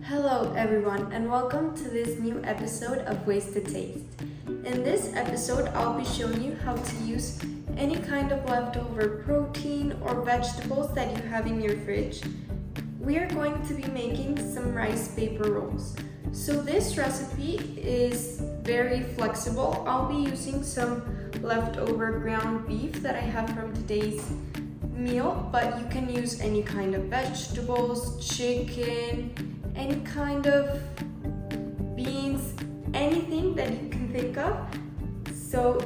Hello everyone and welcome to this new episode of Ways to Taste. In this episode, I'll be showing you how to use any kind of leftover protein or vegetables that you have in your fridge. We are going to be making some rice paper rolls. So this recipe is very flexible. I'll be using some leftover ground beef that I have from today's meal, but you can use any kind of vegetables, chicken, any kind of beans, anything that you can think of, so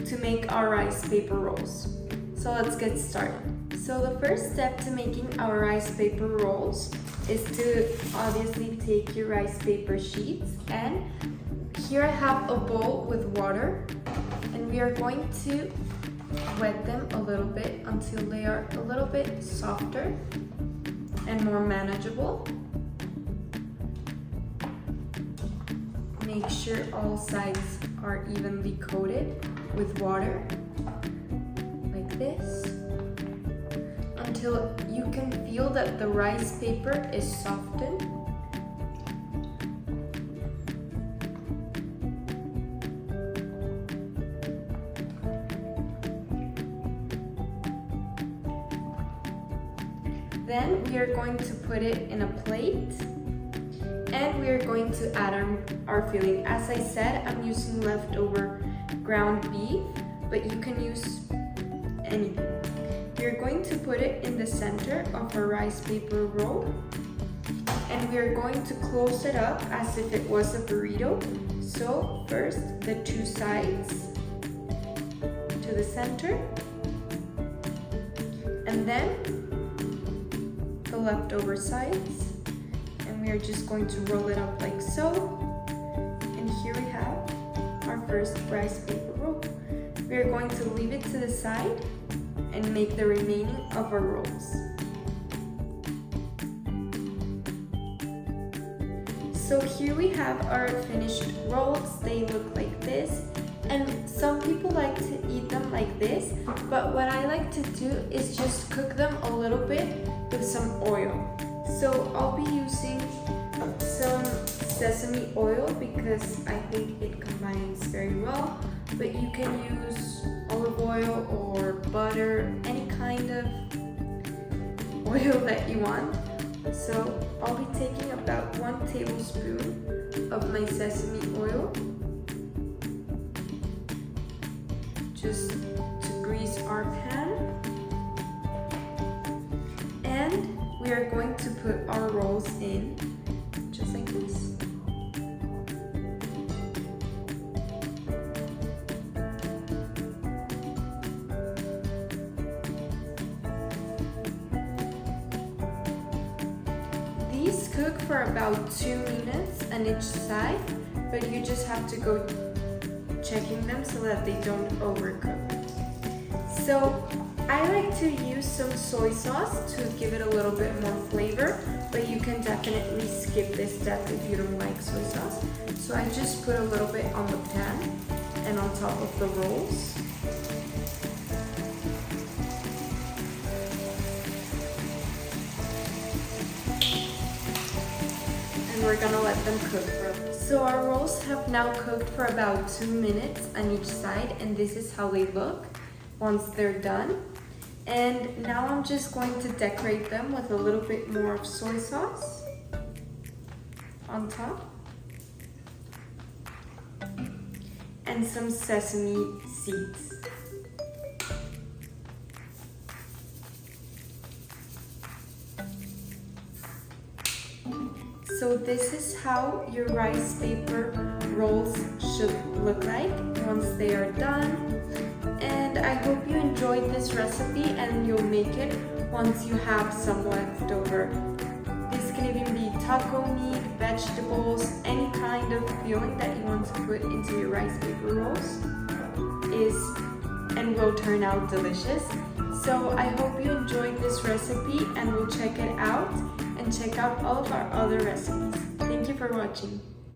to make our rice paper rolls. So let's get started. So the first step to making our rice paper rolls is to obviously take your rice paper sheets, and here I have a bowl with water, and we are going to wet them a little bit until they are a little bit softer and more manageable. Make sure all sides are evenly coated with water, like this, until you can feel that the rice paper is softened. Then we are going to put it in a plate, and we are going to add our filling. As I said, I'm using leftover ground beef, but you can use anything. We're going to put it in the center of our rice paper roll, and we are going to close it up as if it was a burrito. So first the two sides to the center, and then the leftover sides, and we are just going to roll it up like so. And here we have our first rice paper roll. We are going to leave it to the side and make the remaining of our rolls. So here we have our finished rolls. They look like this, and some people like to eat them like this, but what I like to do is just cook them a little bit with some oil. So I'll be using some sesame oil because I think it combines very well, but you can use olive oil or butter, any kind of oil that you want. So I'll be taking about 1 tablespoon of my sesame oil, just to grease our pan. And we are going to put our rolls in just like this. These cook for about 2 minutes on each side, but you just have to go checking them so that they don't overcook. So I like to use some soy sauce to give it a little bit more flavor, but you can definitely skip this step if you don't like soy sauce. So I just put a little bit on the pan and on top of the rolls. And we're gonna let them cook for a bit. So our rolls have now cooked for about 2 minutes on each side, and this is how they look once they're done. And now I'm just going to decorate them with a little bit more of soy sauce on top and some sesame seeds. So this is how your rice paper rolls should look like once they are done. And I hope you enjoyed this recipe and you'll make it once you have some left over. This can even be taco meat, vegetables, any kind of filling that you want to put into your rice paper rolls and will turn out delicious. So I hope you enjoyed this recipe, and we'll check it out and check out all of our other recipes. Thank you for watching.